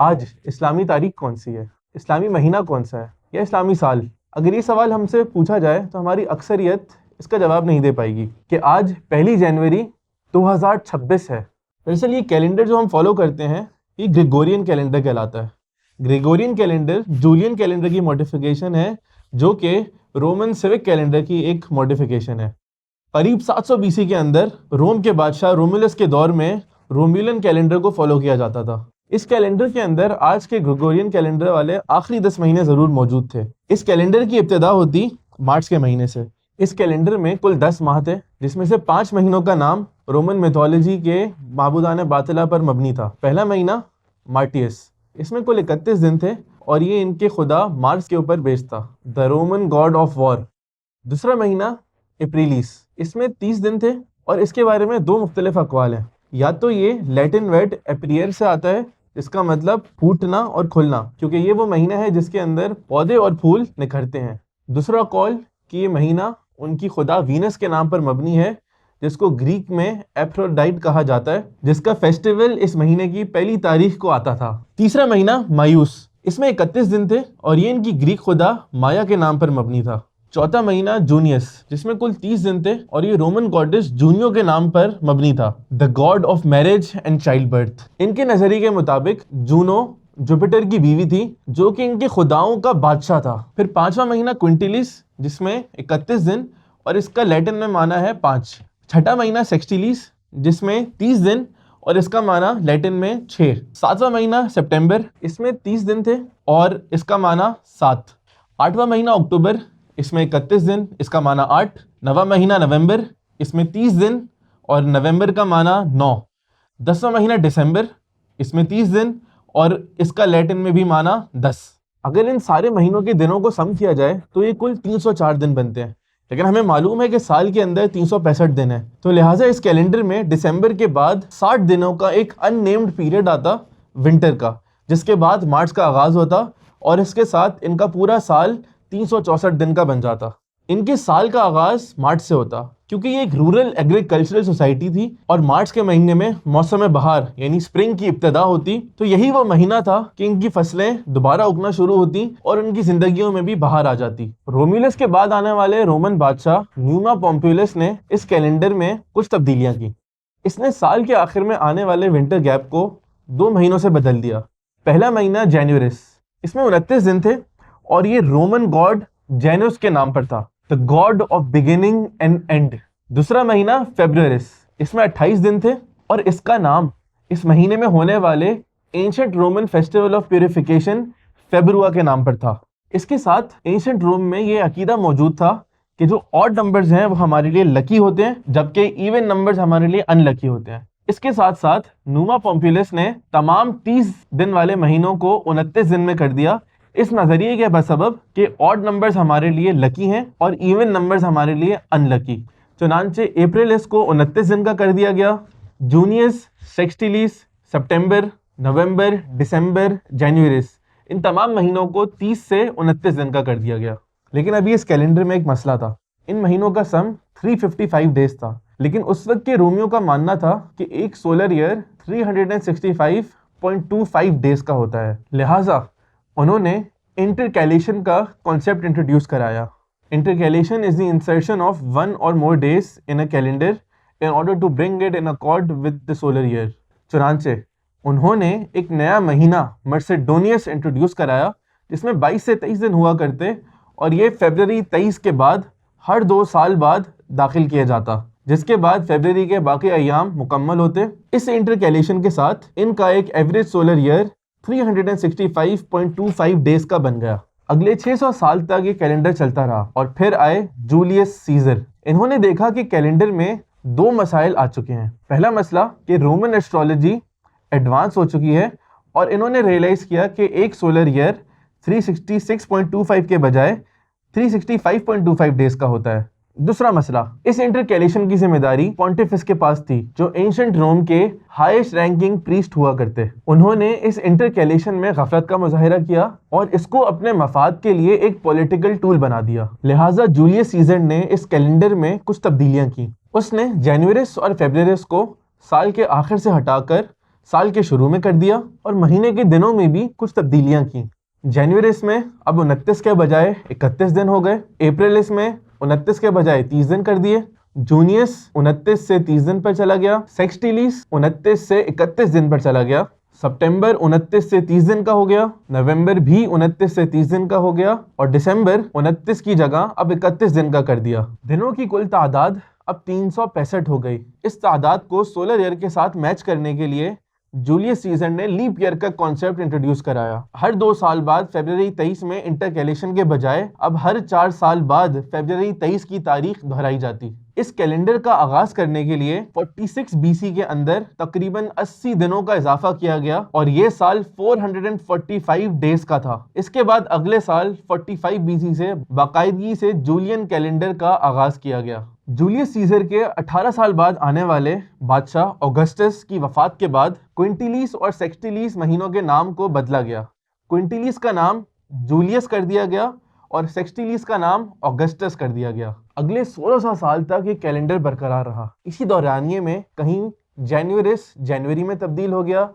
آج اسلامی تاریخ کون سی ہے، اسلامی مہینہ کون سا ہے یا اسلامی سال؟ اگر یہ سوال ہم سے پوچھا جائے تو ہماری اکثریت اس کا جواب نہیں دے پائے گی کہ آج 1 جنوری 2026 ہے۔ دراصل یہ کیلنڈر جو ہم فالو کرتے ہیں یہ گریگورین کیلنڈر کہلاتا ہے۔ گریگورین کیلنڈر جولین کیلنڈر کی ماڈیفیکیشن ہے جو کہ رومن سیوک کیلنڈر کی ایک ماڈیفیکیشن ہے۔ قریب 700 BC کے اندر روم کے بادشاہ رومولس کے دور میں رومیولن کیلنڈر کو فالو کیا جاتا تھا۔ اس کیلنڈر کے اندر آج کے گریگورین کیلنڈر والے آخری 10 مہینے ضرور موجود تھے۔ اس کیلنڈر کی ابتدا ہوتی مارچ کے مہینے سے۔ اس کیلنڈر میں کل 10 ماہ تھے جس میں سے 5 مہینوں کا نام رومن میتھولوجی کے معبودان باطلہ پر مبنی تھا۔ پہلا مہینہ مارٹیس، اس میں کل 31 دن تھے اور یہ ان کے خدا مارس کے اوپر بیسڈ تھا، the Roman god of war. دوسرا مہینہ اپریلیس، اس میں 30 دن تھے اور اس کے بارے میں 2 مختلف اقوال ہیں۔ یا تو یہ لیٹن ورڈ اپریئر سے آتا ہے جس کا مطلب پھوٹنا اور کھلنا، کیونکہ یہ وہ مہینہ ہے جس کے اندر پودے اور پھول نکھرتے ہیں۔ دوسرا قول کہ یہ مہینہ ان کی خدا وینس کے نام پر مبنی ہے جس کو گریک میں ایپھروڈائٹ کہا جاتا ہے، جس کا فیسٹیول اس مہینے کی 1 تاریخ کو آتا تھا۔ تیسرا مہینہ مایوس، اس میں 31 دن تھے اور یہ ان کی گریک خدا مایا کے نام پر مبنی تھا۔ چوتھا مہینہ جونیس، جس میں کل 30 دن تھے اور یہ رومن گاڈس جونیو کے نام پر مبنی تھا، the god of marriage and childbirth. ان کے نظریے کے مطابق جونو جوپیٹر کی بیوی تھی جو کہ ان کے خداؤں کا بادشاہ تھا۔ پھر 5واں مہینہ کوئنٹیلیس جس میں 31 دن اور اس کا لیٹن میں معنی ہے 5۔ چھٹا مہینہ سیکسٹیلیس جس میں 30 دن اور اس کا معنی لیٹن میں 6۔ 7واں مہینہ سپٹمبر، اس میں 30 دن تھے اور اس کا معنی 7۔ 8واں مہینہ اکتوبر، اس میں 31 دن، اس کا معنی 8۔ 9واں مہینہ نومبر، اس میں 30 دن اور نومبر کا معنی 9۔ 10واں مہینہ دسمبر، اس میں 30 دن اور اس کا لیٹن میں بھی معنی 10۔ اگر ان سارے مہینوں کے دنوں کو سم کیا جائے تو یہ کل 304 دن بنتے ہیں، لیکن ہمیں معلوم ہے کہ سال کے اندر 365 دن ہیں، تو لہٰذا اس کیلنڈر میں دسمبر کے بعد 60 دنوں کا ایک ان نیمڈ پیریڈ آتا ونٹر کا، جس کے بعد مارچ کا آغاز ہوتا اور اس کے ساتھ ان کا پورا سال 364 دن کا بن جاتا۔ ان کے سال کا آغاز مارچ سے ہوتا کیونکہ یہ ایک رورل ایگریکلچرل سوسائٹی تھی اور مارچ کے مہینے میں موسم بہار یعنی سپرنگ کی ابتدا ہوتی، تو یہی وہ مہینہ تھا کہ ان کی فصلیں دوبارہ اگنا شروع ہوتی اور ان کی زندگیوں میں بھی بہار آ جاتی۔ رومیولس کے بعد آنے والے رومن بادشاہ نیوما پومپیولس نے اس کیلنڈر میں کچھ تبدیلیاں کی۔ اس نے سال کے آخر میں آنے والے ونٹر گیپ کو 2 مہینوں سے بدل دیا۔ پہلا مہینہ جینوریس، اس میں 29 دن تھے اور یہ رومن گاڈ جینوس کے نام پر تھا، the god of beginning and end۔ دوسرا مہینہ فیبروریس، اس میں 28 دن تھے اور اس کا نام اس مہینے میں ہونے والے ancient Roman festival of purification Februa کے نام پر تھا۔ اس کے ساتھ اینشنٹ روم میں یہ عقیدہ موجود تھا کہ جو آڈ نمبرز ہیں وہ ہمارے لیے لکی ہوتے ہیں جبکہ ایون نمبرز ہمارے لیے ان لکی ہوتے ہیں۔ اس کے ساتھ ساتھ نوما پومپیولس نے تمام 30 دن والے مہینوں کو 29 دن میں کر دیا، اس نظریے کے بسبب کہ آڈ نمبرز ہمارے لیے لکی ہیں اور ایون نمبرز ہمارے لیے ان لکی۔ چنانچہ اپریلس کو 29 دن کا کر دیا گیا، جونیس، سیکسٹیلیس، سپٹمبر، نومبر، دسمبر، جنوریس، ان تمام مہینوں کو 30 سے 29 دن کا کر دیا گیا۔ لیکن ابھی اس کیلنڈر میں ایک مسئلہ تھا، ان مہینوں کا سم 355 ڈیز تھا، لیکن اس وقت کے رومیوں کا ماننا تھا کہ ایک سولر ایئر 365.25 ڈیز کا ہوتا ہے، لہٰذا انہوں نے انٹرکیلیشن کا کانسیپٹ انٹروڈیوس کرایا۔ انٹرکیلیشن از دی insertion of 1 or more days in a calendar in order to bring it in accord with the solar year۔ چنانچہ انہوں نے ایک نیا مہینہ مرسیڈونیس انٹروڈیوس کرایا جس میں 22 سے 23 دن ہوا کرتے اور یہ فیبروری 23 کے بعد ہر 2 سال بعد داخل کیا جاتا، جس کے بعد فیبروری کے باقی ایام مکمل ہوتے۔ اس انٹرکیلیشن کے ساتھ ان کا ایک ایوریج سولر ایئر 365.25 ڈیز کا بن گیا۔ اگلے 600 سال تک یہ کیلنڈر چلتا رہا اور پھر آئے جولیس سیزر۔ انہوں نے دیکھا کہ کیلنڈر میں 2 مسائل آ چکے ہیں۔ پہلا مسئلہ کہ رومن ایسٹرولوجی ایڈوانس ہو چکی ہے اور انہوں نے ریئلائز کیا کہ ایک سولر ایئر 366.25 کے بجائے 365.25 ڈیز کا ہوتا ہے۔ دوسرا مسئلہ، اس انٹرکیلیشن کی ذمہ داری پونٹیفس کے پاس تھی جو اینشنٹ روم کے ہائیسٹ رینکنگ پریسٹ ہوا کرتے۔ انہوں نے اس انٹرکیلیشن میں غفلت کا مظاہرہ کیا اور اس کو اپنے مفاد کے لیے ایک پولیٹیکل ٹول بنا دیا، لہٰذا جولیس سیزر نے اس کیلنڈر میں کچھ تبدیلیاں کی۔ اس نے جنوریس اور فیبروریس کو سال کے آخر سے ہٹا کر سال کے شروع میں کر دیا اور مہینے کے دنوں میں بھی کچھ تبدیلیاں کی۔ جنوری اس میں اب 29 کے بجائے 31 دن ہو گئے، اپریل اس میں 29 کے بجائے 30 دن کر دیے، جونیس 29 سے 30 دن پر چلا گیا، سیکسٹیلیس 29 سے 31 دن پر چلا گیا، سپٹمبر 29 سے 30 دن کا ہو گیا، نومبر بھی 29 سے 30 دن کا ہو گیا، اور دسمبر 29 کی جگہ اب 31 دن کا کر دیا۔ دنوں کی کل تعداد اب 365 ہو گئی۔ اس تعداد کو سولر ایئر کے ساتھ میچ کرنے کے لیے جولیس سیزر نے لیپ ایئر کا کانسیپٹ انٹروڈیوس کرایا۔ ہر 2 سال بعد فیبروری 23 میں انٹرکیلیشن کے بجائے اب ہر 4 سال بعد فیبروری 23 کی تاریخ دہرائی جاتی۔ اس کیلنڈر کا آغاز کرنے کے لیے 46 BC کے اندر تقریباً 80 دنوں کا اضافہ کیا گیا اور یہ سال 445 ڈیز کا تھا۔ اس کے بعد اگلے سال 45 BC سے باقاعدگی سے جولین کیلنڈر کا آغاز کیا گیا۔ جولیس سیزر کے 18 سال بعد آنے والے بادشاہ اوگسٹس کی وفات کے بعد کوئنٹیلیس اور سیکسٹیلیس مہینوں کے نام کو بدلا گیا۔ کوئنٹیلیس کا نام جولیس کر دیا گیا اور سیکسٹیلیس کا نام اوگسٹس کر دیا گیا۔ اگلے 1600 سال تک یہ کیلنڈر برقرار رہا۔ اسی دورانیے میں کہیں جنوریس جنوری میں تبدیل ہو گیا،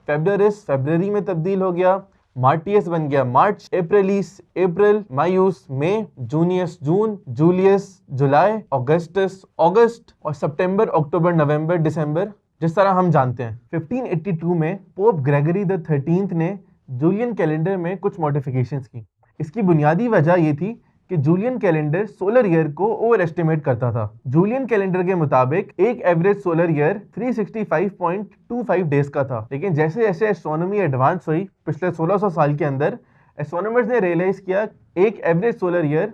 فیبرورس فیبرری میں تبدیل ہو گیا، مارٹیس بن گیا مارچ، اپریلیس اپریل، مایوس مئی، جونیس جون، جولیس جولائی، اگسٹس اگست اور سپٹمبر اکتوبر نومبر دسمبر جس طرح ہم جانتے ہیں۔ 1582 میں پوپ گریگری XIII نے جولین کیلنڈر میں کچھ موڈیفیکیشنز کی۔ اس کی بنیادی وجہ یہ تھی کہ جولین کیلنڈر سولر ایئر کو اوور ایسٹیمیٹ کرتا تھا۔ جولین کیلنڈر کے مطابق ایک ایوریج سولر ایئر 365.25 ڈیز کا تھا، لیکن جیسے جیسے ایسٹرونومی ایڈوانس ہوئی پچھلے 1600 سال کے اندر، ایسٹرونومرز نے ریئلائز کیا ایک ایوریج سولر ایئر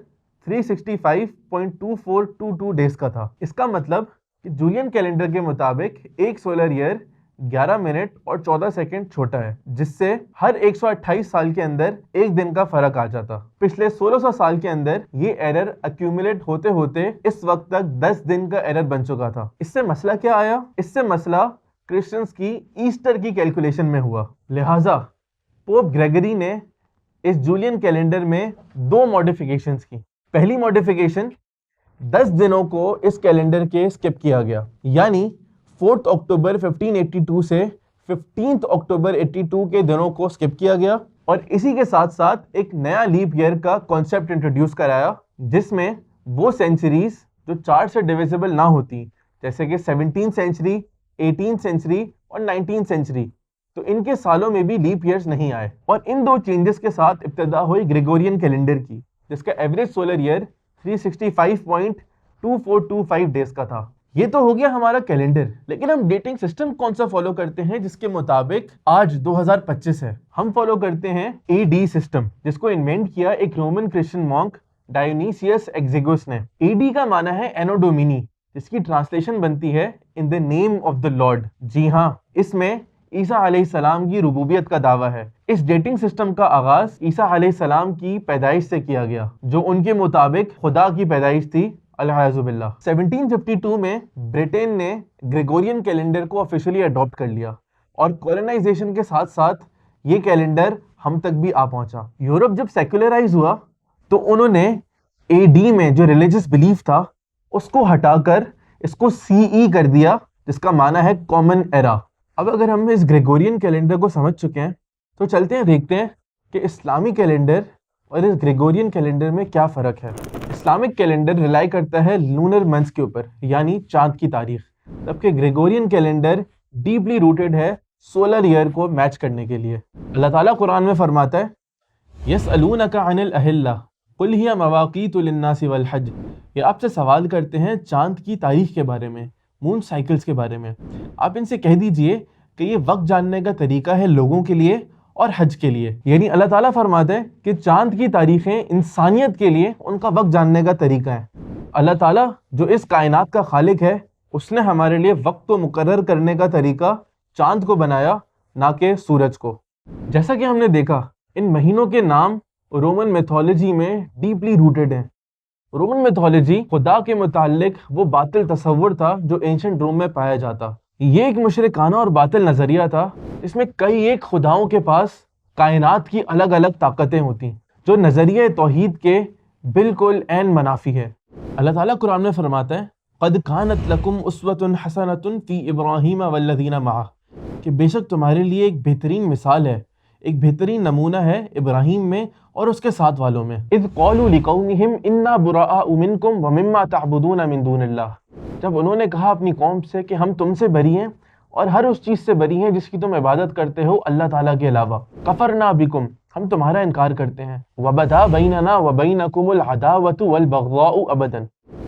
365.2422 ڈیز کا تھا۔ اس کا مطلب کہ جولین کیلنڈر کے مطابق ایک سولر ایئر 11 منٹ اور 14 سیکنڈ چھوٹا ہے، جس سے ہر 128 سال کے اندر ایک دن کا فرق آ جاتا۔ پچھلے 1600 سال کے اندر یہ ایرر ایکیومولیٹ ہوتے ہوتے اس وقت تک 10 دن کا ایرر بن چکا تھا۔ اس سے مسئلہ کیا آیا؟ اس سے مسئلہ کرسچنز کی ایسٹر کی کیلکولیشن میں ہوا۔ لہٰذا پوپ گریگری نے اس جولین کیلنڈر میں 2 موڈیفیکیشنز کی۔ پہلی موڈیفیکیشن 10 دنوں کو اس کیلنڈر کے سکپ کیا گیا، یعنی 4 اکتوبر 1582 سے 15 اکتوبر 82 کے دنوں کو سکپ کیا گیا، اور اسی کے ساتھ ساتھ ایک نیا لیپ ایئر کا کانسیپٹ انٹروڈیوس کرایا، جس میں وہ سینچریز جو 4 سے ڈیویزیبل نہ ہوتی، جیسے کہ 17 سینچری، 18 سینچری اور 19 سینچری، تو ان کے سالوں میں بھی لیپ ایئرز نہیں آئے۔ اور ان 2 چینجز کے ساتھ ابتدا ہوئی گریگورین کیلنڈر کی، جس کا ایوریج سولر ایئر 365.2425 ڈیز کا تھا۔ یہ تو ہو گیا ہمارا کیلنڈر، لیکن ہم ڈیٹنگ سسٹم کون سا فالو کرتے ہیں جس کے مطابق آج 2025 ہے؟ ہم فالو کرتے ہیں AD سسٹم، جس کو انوینٹ کیا ایک رومن کرسچن مونک ڈائونیسیس ایگزیگوس نے۔ AD کا معنی ہے اینو ڈومینی، جس کی ٹرانسلیشن بنتی ہے ان دا نیم آف دا لارڈ۔ جی ہاں، اس میں عیسیٰ علیہ السلام کی ربوبیت کا دعویٰ ہے۔ اس ڈیٹنگ سسٹم کا آغاز عیسیٰ علیہ السلام کی پیدائش سے کیا گیا، جو ان کے مطابق خدا کی پیدائش تھی، الحمد باللہ۔ 1752 میں برٹین نے گریگورین کیلنڈر کو آفیشلی اڈاپٹ کر لیا، اور کولونائزیشن کے ساتھ ساتھ یہ کیلنڈر ہم تک بھی آ پہنچا۔ یورپ جب سیکولرائز ہوا تو انہوں نے AD میں جو ریلیجس بلیف تھا اس کو ہٹا کر اس کو CE کر دیا، جس کا معنی ہے کامن ایرا۔ اب اگر ہم اس گریگورین کیلنڈر کو سمجھ چکے ہیں تو چلتے ہیں دیکھتے ہیں کہ اسلامی کیلنڈر اور اس گریگورین کیلنڈر میں کیا فرق ہے۔ اسلامک کیلنڈر ریلائی کرتا ہے لونر منتھس کے اوپر، یعنی چاند کی تاریخ، جبکہ گریگورین کیلنڈر ڈیپلی روٹڈ ہے سولر ایئر کو میچ کرنے کے لیے۔ اللہ تعالیٰ قرآن میں فرماتا ہے یسألونک عن الأہلہ قل ہی مواقیت للناس والحج، یہ آپ سے سوال کرتے ہیں چاند کی تاریخ کے بارے میں، مون سائیکلز کے بارے میں۔ آپ ان سے کہہ دیجئے کہ یہ وقت جاننے کا طریقہ ہے لوگوں کے لیے اور حج کے لیے۔ یعنی اللہ تعالیٰ فرماتے ہیں کہ چاند کی تاریخیں انسانیت کے لیے ان کا وقت جاننے کا طریقہ ہے۔ اللہ تعالیٰ جو اس کائنات کا خالق ہے، اس نے ہمارے لیے وقت کو مقرر کرنے کا طریقہ چاند کو بنایا، نہ کہ سورج کو۔ جیسا کہ ہم نے دیکھا ان مہینوں کے نام رومن میتھولوجی میں ڈیپلی روٹڈ ہیں۔ رومن میتھولوجی خدا کے متعلق وہ باطل تصور تھا جو اینشنٹ روم میں پایا جاتا۔ یہ ایک مشرکانہ اور باطل نظریہ تھا، اس میں کئی ایک خداؤں کے پاس کائنات کی الگ الگ طاقتیں ہوتی، جو نظریہ توحید کے بالکل عین منافی ہے۔ اللہ تعالیٰ قرآن میں فرماتا ہے قَدْ كَانَتْ لَكُمْ أُسْوَةٌ حَسَنَةٌ فِي إِبْرَاهِيمَ وَالَّذِينَ مَعَهُ، کہ بے شک تمہارے لیے ایک بہترین مثال ہے، ایک بہترین نمونہ ہے ابراہیم میں اور اس کے ساتھ والوں میں۔ اذ قالوا لقومہم انا براء منکم ومما تعبدون من دون اللہ، جب انہوں نے کہا اپنی قوم سے کہ ہم تم سے بری ہیں اور ہر اس چیز سے بری ہیں جس کی تم عبادت کرتے ہو اللہ تعالیٰ کے علاوہ، کفرنا بکم، ہم تمہارا انکار کرتے ہیں، وبدا بیننا وبینکم العداوۃ والبغضاء ابدا،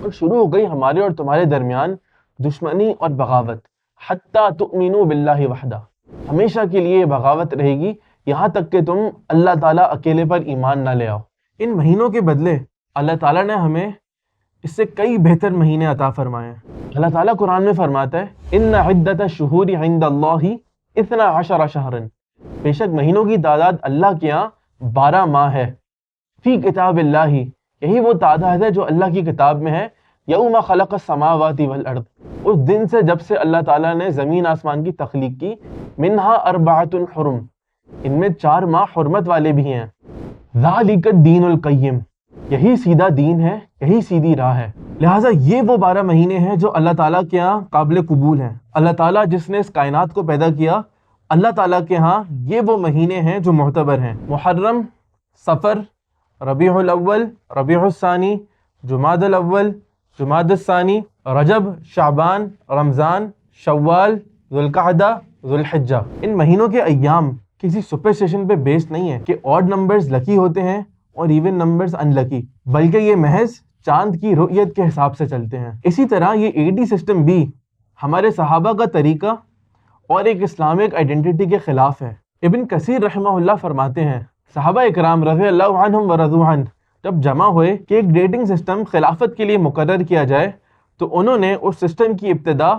اور شروع ہو گئی ہمارے اور تمہارے درمیان دشمنی اور بغاوت، حتی تؤمنوا باللہ وحدہ، ہمیشہ کے لیے یہ بغاوت رہے گی یہاں تک کہ تم اللہ تعالیٰ اکیلے پر ایمان نہ لے آؤ۔ ان مہینوں کے بدلے اللہ تعالیٰ نے ہمیں اس سے کئی بہتر مہینے عطا فرمائے ہیں۔ اللہ تعالیٰ قرآن میں فرماتا ہے ان عدت الشہور عند اللہ 12 شہرا، بے شک مہینوں کی تعداد اللہ کے ہاں 12 ماہ ہے، فی کتاب اللہ، یہی وہ تعداد ہے جو اللہ کی کتاب میں ہے، یوم خلق السماوات والارض، اس دن سے جب سے اللہ تعالیٰ نے زمین آسمان کی تخلیق کی، منہا 4 حرم، ان میں 4 ماہ حرمت والے بھی ہیں، ذالک الدین القیم، یہی سیدھا دین ہے، یہی سیدھی راہ ہے۔ لہٰذا یہ وہ 12 مہینے ہیں جو اللہ تعالیٰ کے ہاں قابل قبول ہیں۔ اللہ تعالیٰ جس نے اس کائنات کو پیدا کیا، اللہ تعالیٰ کے ہاں یہ وہ مہینے ہیں جو معتبر ہیں، محرم، صفر، ربیع الاول، ربیع الثانی، جمادی الاول، جمادی الثانی، رجب، شعبان، رمضان، شوال، ذوالقعدہ، ذوالحجہ۔ ان مہینوں کے ایام کسی سپرسٹیشن پہ بیسڈ نہیں ہے کہ آڈ نمبرز لکی ہوتے ہیں اور ایون نمبرز ان لکی، بلکہ یہ محض چاند کی رؤیت کے حساب سے چلتے ہیں۔ اسی طرح یہ ایڈی سسٹم بھی ہمارے صحابہ کا طریقہ اور ایک اسلامک آئیڈینٹی کے خلاف ہے۔ ابن کثیر رحمہ اللہ فرماتے ہیں صحابہ اکرام رضی اللہ عنہم ورضوا عنہ جب جمع ہوئے کہ ایک ڈیٹنگ سسٹم خلافت کے لیے مقرر کیا جائے تو انہوں نے اس سسٹم کی ابتدا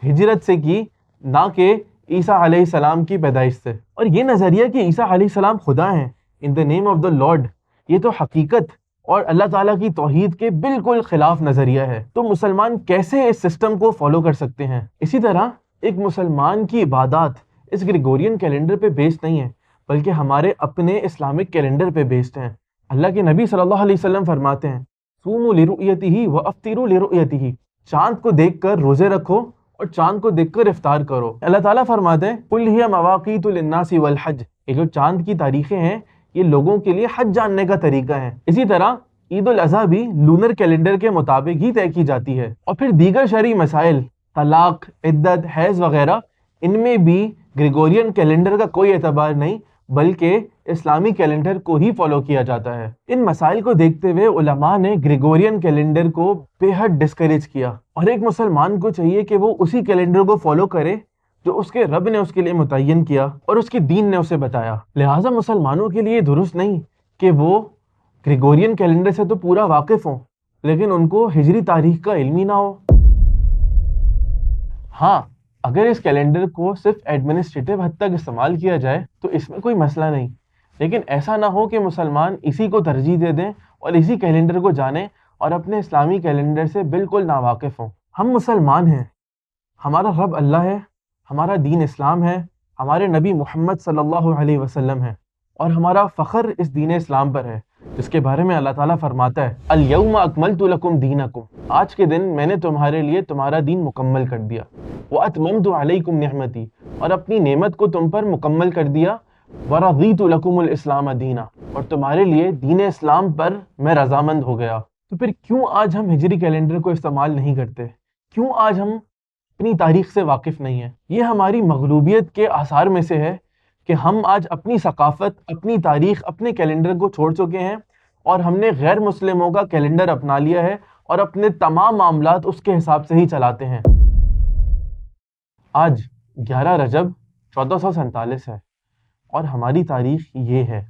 ہجرت سے کی، نہ کہ عیسیٰ علیہ السلام کی پیدائش سے۔ اور یہ نظریہ کہ عیسیٰ علیہ السلام خدا ہیں ان دا نیم آف دا لارڈ، یہ تو حقیقت اور اللہ تعالیٰ کی توحید کے بالکل خلاف نظریہ ہے۔ تو مسلمان کیسے اس سسٹم کو فالو کر سکتے ہیں؟ اسی طرح ایک مسلمان کی عبادات اس گریگورین کیلنڈر پہ بیسڈ نہیں ہے، بلکہ ہمارے اپنے اسلامک کیلنڈر پہ بیسڈ ہیں۔ اللہ کے نبی صلی اللہ علیہ وسلم فرماتے ہیں صوموا لرؤیتہ وافطروا لرؤیتہ، چاند کو دیکھ کر روزے رکھو اور چاند کو دیکھ کر افطار کرو۔ اللہ تعالیٰ فرماتے ہیں قل ہی مواقیت للناس والحج، یہ جو چاند کی تاریخیں ہیں یہ لوگوں کے لیے حج جاننے کا طریقہ ہے۔ اسی طرح عید الاضحیٰ بھی لونر کیلنڈر کے مطابق ہی طے کی جاتی ہے۔ اور پھر دیگر شرعی مسائل، طلاق، عدت، حیض وغیرہ، ان میں بھی گریگورین کیلنڈر کا کوئی اعتبار نہیں، بلکہ اسلامی کیلنڈر کو ہی فالو کیا جاتا ہے۔ ان مسائل کو دیکھتے ہوئے علماء نے گریگورین کیلنڈر کو بے حد ڈسکریج کیا، اور ایک مسلمان کو چاہیے کہ وہ اسی کیلنڈر کو فالو کرے جو اس کے رب نے اس کے لیے متعین کیا اور اس کے دین نے اسے بتایا۔ لہٰذا مسلمانوں کے لیے درست نہیں کہ وہ گریگورین کیلنڈر سے تو پورا واقف ہوں لیکن ان کو ہجری تاریخ کا علم ہی نہ ہو۔ ہاں، اگر اس کیلنڈر کو صرف ایڈمنسٹریٹو حد تک استعمال کیا جائے تو اس میں کوئی مسئلہ نہیں، لیکن ایسا نہ ہو کہ مسلمان اسی کو ترجیح دے دیں اور اسی کیلنڈر کو جانیں اور اپنے اسلامی کیلنڈر سے بالکل ناواقف ہوں۔ ہم مسلمان ہیں، ہمارا رب اللہ ہے، ہمارا دین اسلام ہے، ہمارے نبی محمد صلی اللہ علیہ وسلم ہے، اور ہمارا فخر اس دین اسلام پر ہے جس کے بارے میں اللہ تعالیٰ فرماتا ہے الیوم اکملت لکم دینکم، آج کے دن میں نے تمہارے لیے تمہارا دین مکمل کر دیا، واتممت علیکم نعمتی، اور اپنی نعمت کو تم پر مکمل کر دیا، ورضیت لکم الاسلام دینا، اور تمہارے لیے دین اسلام پر میں رضامند ہو گیا۔ تو پھر کیوں آج ہم ہجری کیلنڈر کو استعمال نہیں کرتے؟ کیوں آج ہم اپنی تاریخ سے واقف نہیں ہیں؟ یہ ہماری مغلوبیت کے آثار میں سے ہے کہ ہم آج اپنی ثقافت، اپنی تاریخ، اپنے کیلنڈر کو چھوڑ چکے ہیں اور ہم نے غیر مسلموں کا کیلنڈر اپنا لیا ہے اور اپنے تمام معاملات اس کے حساب سے ہی چلاتے ہیں۔ آج 11 رجب 1447 ہے اور ہماری تاریخ یہ ہے۔